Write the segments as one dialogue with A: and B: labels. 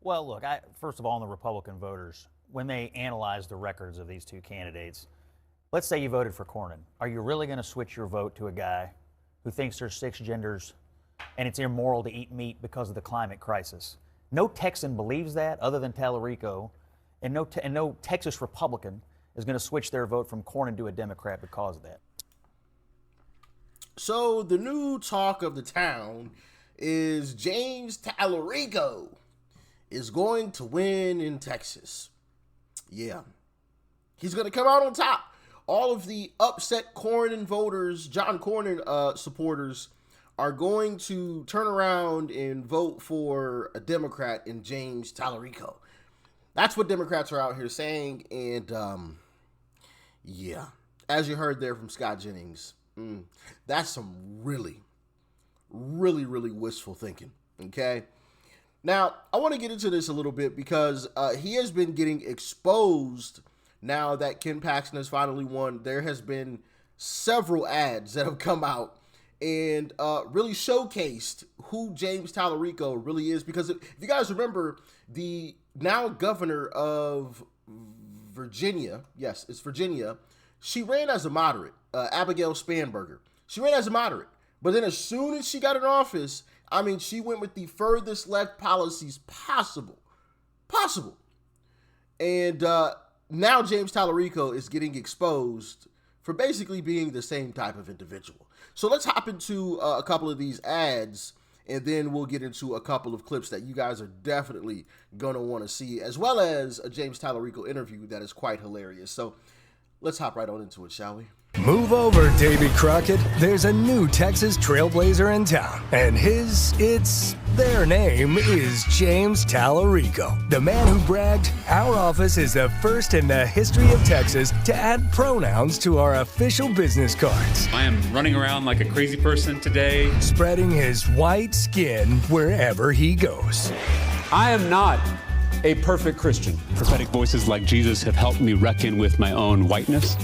A: Well, look, first of all, on the Republican voters, when they analyze the records of these two candidates, let's say you voted for Cornyn. Are you really going to switch your vote to a guy who thinks there's 6 genders and it's immoral to eat meat because of the climate crisis? No Texan believes that other than Talarico, and no Texas Republican is going to switch their vote from Cornyn to a Democrat because of that.
B: So the new talk of the town is James Talarico is going to win in Texas. Yeah. He's going to come out on top. All of the upset Cornyn voters, John Cornyn supporters, are going to turn around and vote for a Democrat in James Talarico. That's what Democrats are out here saying. And yeah, as you heard there from Scott Jennings, that's some really wishful thinking. Okay. Now, I want to get into this a little bit because he has been getting exposed now that Ken Paxton has finally won. There has been several ads that have come out and really showcased who James Talarico really is. Because if you guys remember, the now governor of Virginia, yes, it's Virginia, she ran as a moderate, Abigail Spanberger. She ran as a moderate. But then as soon as she got in office, I mean, she went with the furthest left policies possible. And now James Talarico is getting exposed for basically being the same type of individual. So let's hop into a couple of these ads, and then we'll get into a couple of clips that you guys are definitely going to want to see, as well as a James Talarico interview that is quite hilarious. So let's hop right on into it, shall we?
C: Move over, Davy Crockett. There's a new Texas trailblazer in town, and their name is James Talarico. The man who bragged, our office is the first in the history of Texas to add pronouns to our official business cards.
D: I am running around like a crazy person today,
C: spreading his white skin wherever he goes.
D: I am not a perfect Christian. Prophetic voices like Jesus have helped me reckon with my own whiteness,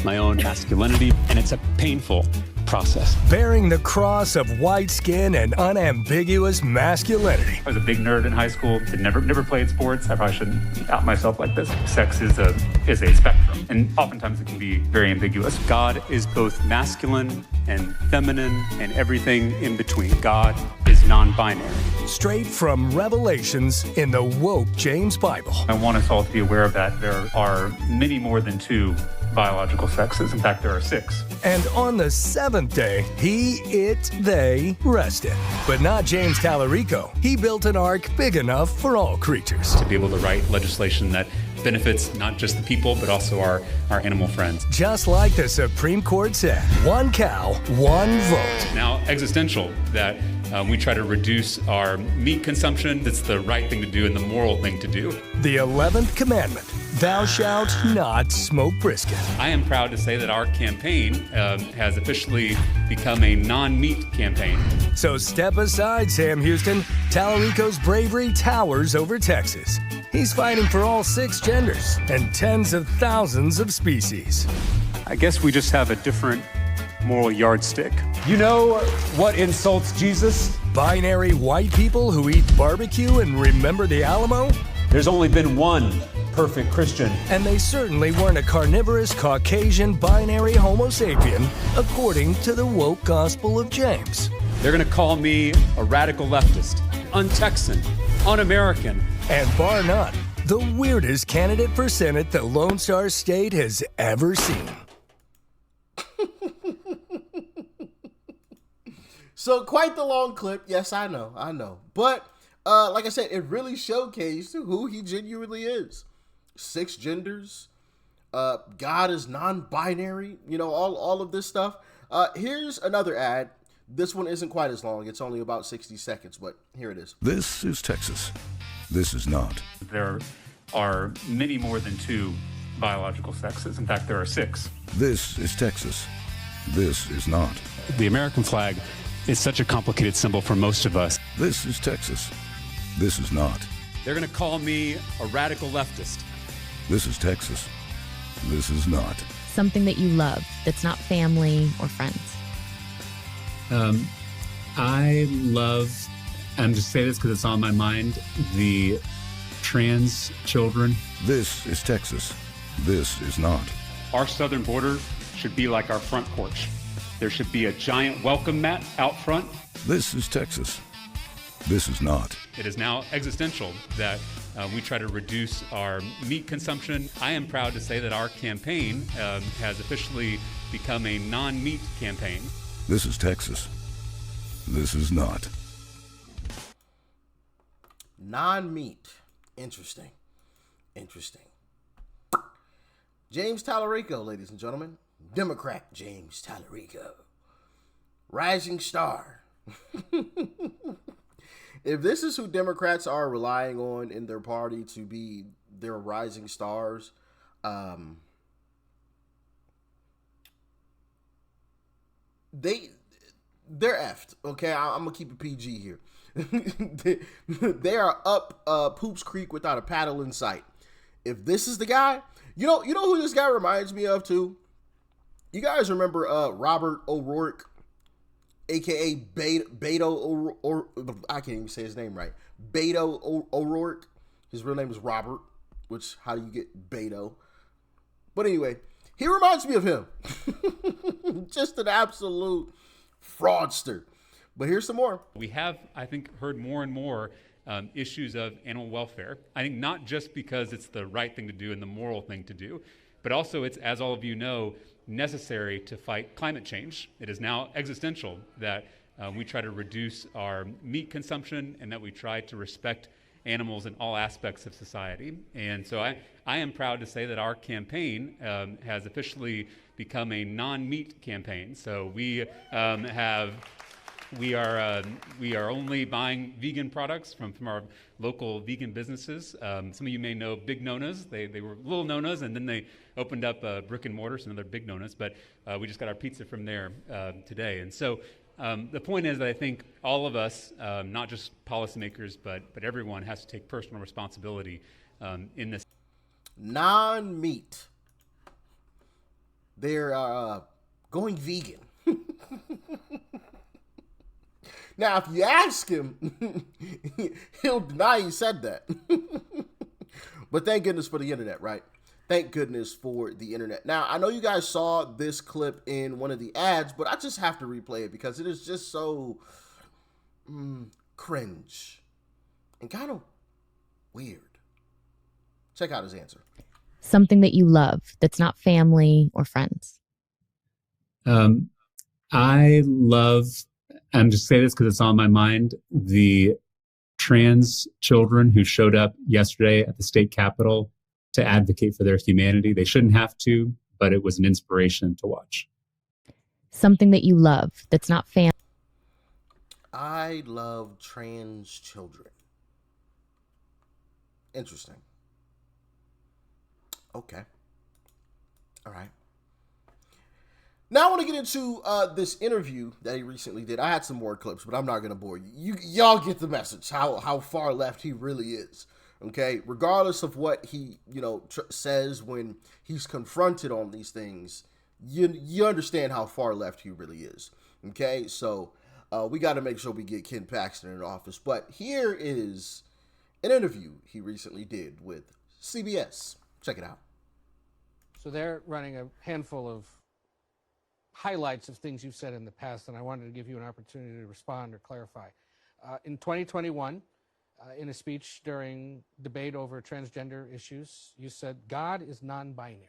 D: my own masculinity, and it's a painful process.
C: Bearing the cross of white skin and unambiguous masculinity.
D: I was a big nerd in high school, never played sports. I probably shouldn't out myself like this. Sex is a spectrum, and oftentimes it can be very ambiguous. God is both masculine and feminine and everything in between. God is non-binary.
C: Straight from Revelations in the woke James Bible.
D: I want us all to be aware of that there are many more than 2 biological sexes. In fact, there are 6.
C: And on the 7th day, they rested. But not James Talarico. He built an ark big enough for all creatures.
D: To be able to write legislation that benefits not just the people, but also our animal friends.
C: Just like the Supreme Court said, 1 cow, 1 vote.
D: Now, existential, that we try to reduce our meat consumption. That's the right thing to do and the moral thing to do.
C: The 11th commandment, thou shalt not smoke brisket.
D: I am proud to say that our campaign has officially become a non-meat campaign.
C: So step aside, Sam Houston. Talarico's bravery towers over Texas. He's fighting for all 6 genders and tens of thousands of species.
D: I guess we just have a different moral yardstick.
E: You know what insults Jesus?
C: Binary white people who eat barbecue and remember the Alamo?
E: There's only been one perfect Christian.
C: And they certainly weren't a carnivorous, Caucasian, binary Homo sapien, according to the woke Gospel of James.
D: They're going to call me a radical leftist, un-Texan, un-American.
C: And bar none, the weirdest candidate for Senate the Lone Star State has ever seen.
B: So quite the long clip. Yes, I know. But like I said, it really showcased who he genuinely is. 6 genders. God is non-binary. You know, all of this stuff. Here's another ad. This one isn't quite as long. It's only about 60 seconds, but here it is.
F: This is Texas. This is not.
D: There are many more than 2 biological sexes. In fact, there are 6.
F: This is Texas. This is not.
D: The American flag is such a complicated symbol for most of us.
F: This is Texas. This is not.
D: They're going to call me a radical leftist.
F: This is Texas. This is not.
G: Something that you love that's not family or friends.
D: I love, and I'm just say this because it's on my mind, the
E: trans children.
F: This is Texas. This is not.
D: Our southern border should be like our front porch. There should be a giant welcome mat out front.
F: This is Texas. This is not.
D: It is now existential that we try to reduce our meat consumption. I am proud to say that our campaign has officially become a non-meat campaign.
F: This is Texas. This is not.
B: Non-meat. Interesting. James Talarico, ladies and gentlemen. Democrat James Talarico. Rising star. If this is who Democrats are relying on in their party to be their rising stars, they're effed. Okay, I'm gonna keep it PG here. they are up Poops Creek without a paddle in sight. If this is the guy, you know who this guy reminds me of too. You guys remember Robert O'Rourke, aka Beto I can't even say his name right. Beto O'Rourke. His real name is Robert, which how do you get Beto? But anyway, he reminds me of him. Just an absolute fraudster. But here's some more.
D: We have, I think, heard more and more issues of animal welfare. I think not just because it's the right thing to do and the moral thing to do, but also it's, as all of you know, necessary to fight climate change. It is now existential that we try to reduce our meat consumption and that we try to respect animals in all aspects of society. And so I am proud to say that our campaign has officially become a non-meat campaign. So we are only buying vegan products from our local vegan businesses. Some of you may know Big Nona's. They were little Nona's, and then they opened up brick and mortar, so another Big Nona's. But we just got our pizza from there today. And so the point is that I think all of us, not just policymakers, but everyone has to take personal responsibility in this.
B: Non-meat. They're going vegan. Now, if you ask him, he'll deny he said that. But thank goodness for the internet, right? Thank goodness for the internet. Now, I know you guys saw this clip in one of the ads, but I just have to replay it because it is just so cringe and kind of weird. Check out his answer.
G: Something that you love that's not family or friends.
E: I love, I'm just saying this because it's on my mind, the trans children who showed up yesterday at the state capitol to advocate for their humanity. They shouldn't have to, but it was an inspiration to watch.
G: Something that you love that's not family.
B: I love trans children. Interesting. Okay. All right. Now I want to get into this interview that he recently did. I had some more clips, but I'm not going to bore you. Y'all get the message, how far left he really is. Okay? Regardless of what he, says when he's confronted on these things, you understand how far left he really is. Okay? So we got to make sure we get Ken Paxton in office. But here is an interview he recently did with CBS. Check it out.
H: So they're running a handful of highlights of things you've said in the past, and I wanted to give you an opportunity to respond or clarify. In 2021, in a speech during debate over transgender issues, you said God is non-binary.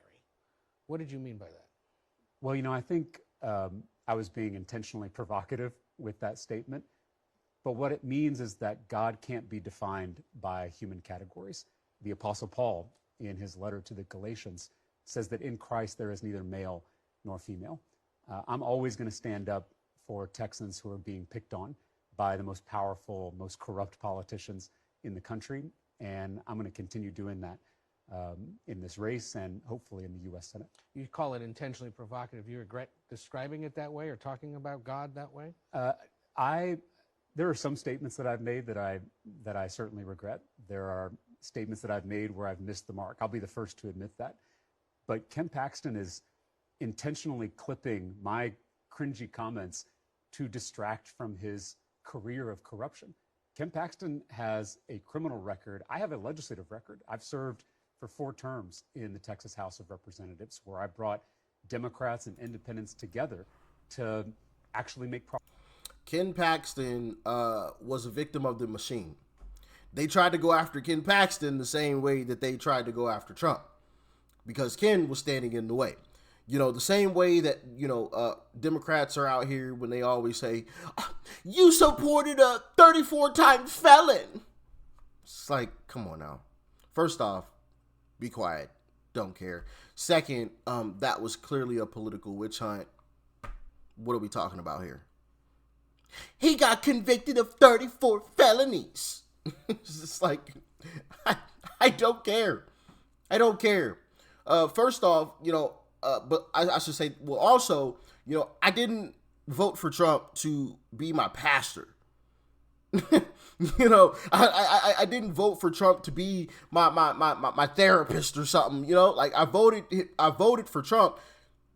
H: What did you mean by that?
D: Well, I think I was being intentionally provocative with that statement. But what it means is that God can't be defined by human categories. The Apostle Paul, in his letter to the Galatians, says that in Christ there is neither male nor female. I'm always going to stand up for Texans who are being picked on by the most powerful, most corrupt politicians in the country, and I'm going to continue doing that in this race and hopefully in the U.S. Senate.
H: You call it intentionally provocative. Do you regret describing it that way or talking about God that way?
D: There are some statements that I've made that I certainly regret. There are statements that I've made where I've missed the mark. I'll be the first to admit that. But Ken Paxton is intentionally clipping my cringy comments to distract from his career of corruption. Ken Paxton has a criminal record. I have a legislative record. I've served for 4 terms in the Texas House of Representatives, where I brought Democrats and independents together to actually make progress.
B: Ken Paxton was a victim of the machine. They tried to go after Ken Paxton the same way that they tried to go after Trump, because Ken was standing in the way. The same way that, Democrats are out here when they always say, you supported a 34-time felon. It's like, come on now. First off, be quiet. Don't care. Second, that was clearly a political witch hunt. What are we talking about here? He got convicted of 34 felonies. It's just like, I don't care. I don't care. First off, but I should say, well, also, I didn't vote for Trump to be my pastor. I didn't vote for Trump to be my therapist or something. Like I voted for Trump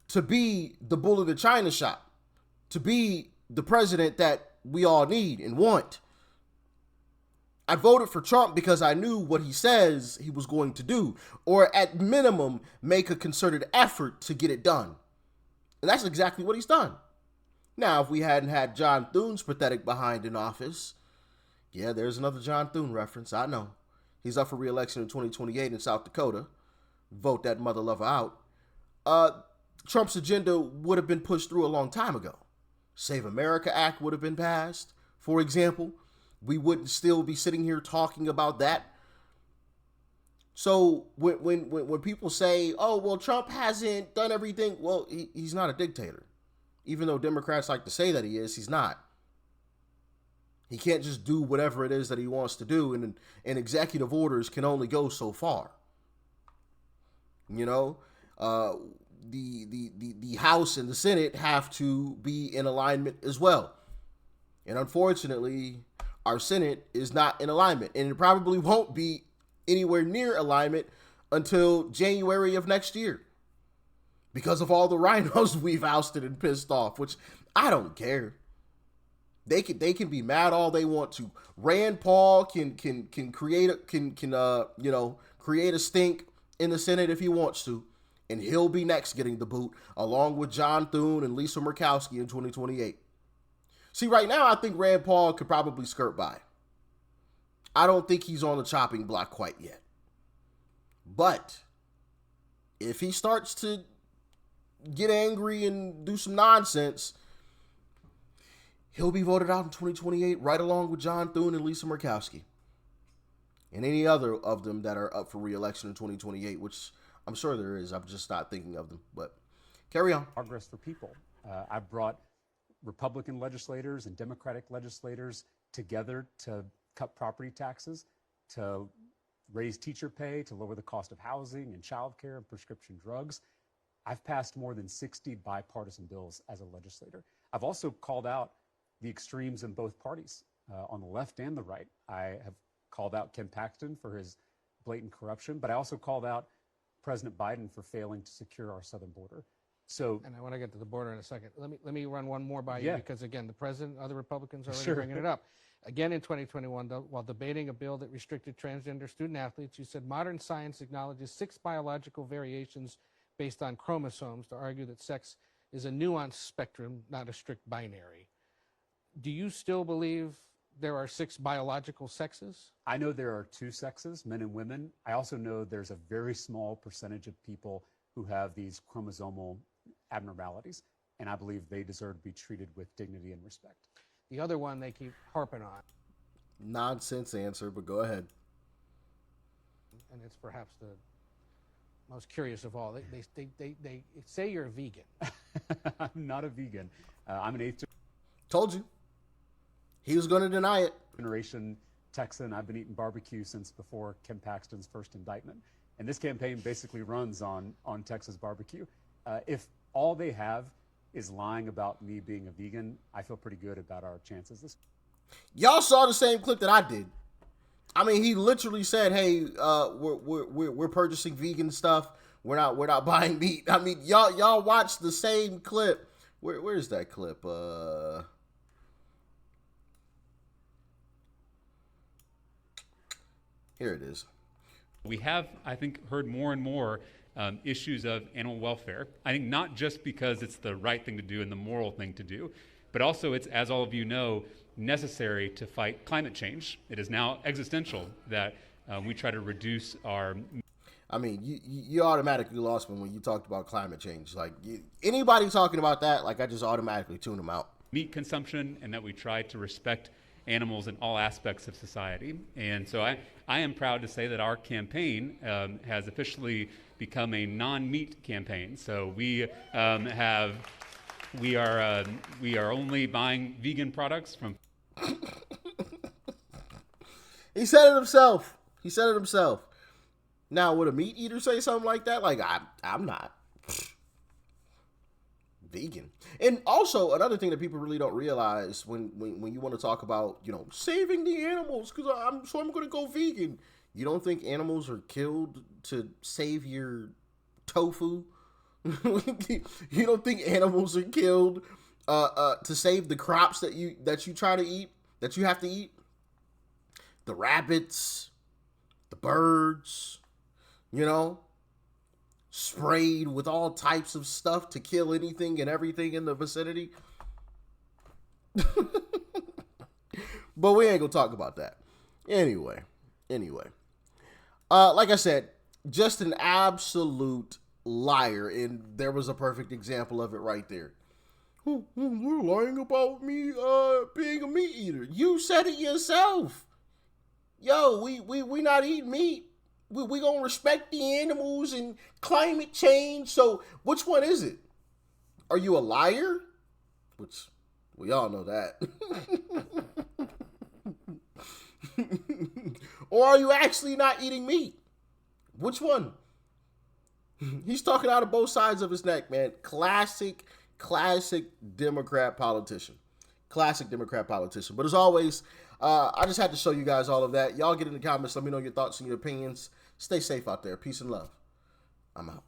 B: to be the bull in the china shop, to be the president that we all need and want. I voted for Trump because I knew what he says he was going to do, or at minimum, make a concerted effort to get it done. And that's exactly what he's done. Now, if we hadn't had John Thune's pathetic behind in office, yeah, there's another John Thune reference, I know. He's up for re-election in 2028 in South Dakota. Vote that mother lover out. Trump's agenda would have been pushed through a long time ago. Save America Act would have been passed, for example. We wouldn't still be sitting here talking about that. So when people say, oh, well, Trump hasn't done everything, well, he's not a dictator. Even though Democrats like to say that he is, he's not. He can't just do whatever it is that he wants to do, and executive orders can only go so far. The House and the Senate have to be in alignment as well. And unfortunately, our Senate is not in alignment, and it probably won't be anywhere near alignment until January of next year because of all the rhinos we've ousted and pissed off, which I don't care. They can be mad all they want to. Rand Paul can create a stink in the Senate if he wants to, and he'll be next getting the boot, along with John Thune and Lisa Murkowski in 2028. See, right now, I think Rand Paul could probably skirt by. I don't think he's on the chopping block quite yet. But if he starts to get angry and do some nonsense, he'll be voted out in 2028 right along with John Thune and Lisa Murkowski. And any other of them that are up for re-election in 2028, which I'm sure there is. I'm just not thinking of them. But carry on.
D: Progress for people. I've brought Republican legislators and Democratic legislators together to cut property taxes, to raise teacher pay, to lower the cost of housing and childcare and prescription drugs. I've passed more than 60 bipartisan bills as a legislator. I've also called out the extremes in both parties, on the left and the right. I have called out Ken Paxton for his blatant corruption, but I also called out President Biden for failing to secure our southern border. So,
H: and I want to get to the border in a second. Let me run one more by you, because again, the president, other Republicans are already bringing it up. Again, in 2021, while debating a bill that restricted transgender student athletes, you said modern science acknowledges 6 biological variations based on chromosomes to argue that sex is a nuanced spectrum, not a strict binary. Do you still believe there are 6 biological sexes?
D: I know there are 2 sexes, men and women. I also know there's a very small percentage of people who have these chromosomal abnormalities, and I believe they deserve to be treated with dignity and respect.
H: The other one they keep harping on.
B: Nonsense answer, but go ahead.
H: And it's perhaps the most curious of all. They say you're a vegan.
D: I'm not a vegan. I'm an 8th
B: Told you. He was going to deny it.
D: generation Texan. I've been eating barbecue since before Ken Paxton's first indictment. And this campaign basically runs on Texas barbecue. If all they have is lying about me being a vegan, I feel pretty good about our chances.
B: Y'all saw the same clip that I did. I mean, he literally said, "Hey, we're purchasing vegan stuff. We're not buying meat." I mean, y'all watched the same clip. Where's that clip? Here it is.
D: We have, I think, heard more and more issues of animal welfare. I think not just because it's the right thing to do and the moral thing to do, but also it's, as all of you know, necessary to fight climate change. It is now existential that we try to reduce our...
B: I mean, you automatically lost me when you talked about climate change. Like, anybody talking about that, like, I just automatically tune them out.
D: Meat consumption, and that we try to respect animals in all aspects of society. And so I am proud to say that our campaign has officially become a non-meat campaign. So we are only buying vegan products from...
B: He said it himself. He said it himself. Now, would a meat eater say something like that? Like, I'm not vegan. And also, another thing that people really don't realize when you want to talk about, you know, saving the animals, because I'm going to go vegan. You don't think animals are killed to save your tofu? You don't think animals are killed to save the crops that you try to eat, that you have to eat? The rabbits, the birds, you know, sprayed with all types of stuff to kill anything and everything in the vicinity. But we ain't gonna talk about that. Anyway. Like I said, just an absolute liar, and there was a perfect example of it right there. You're lying about me being a meat eater. You said it yourself. Yo, we not eating meat. We gonna respect the animals and climate change. So which one is it? Are you a liar? Which we all know that. Or are you actually not eating meat? Which one? He's talking out of both sides of his neck, man. Classic Democrat politician. Classic Democrat politician. But as always, I just had to show you guys all of that. Y'all get in the comments. Let me know your thoughts and your opinions. Stay safe out there. Peace and love. I'm out.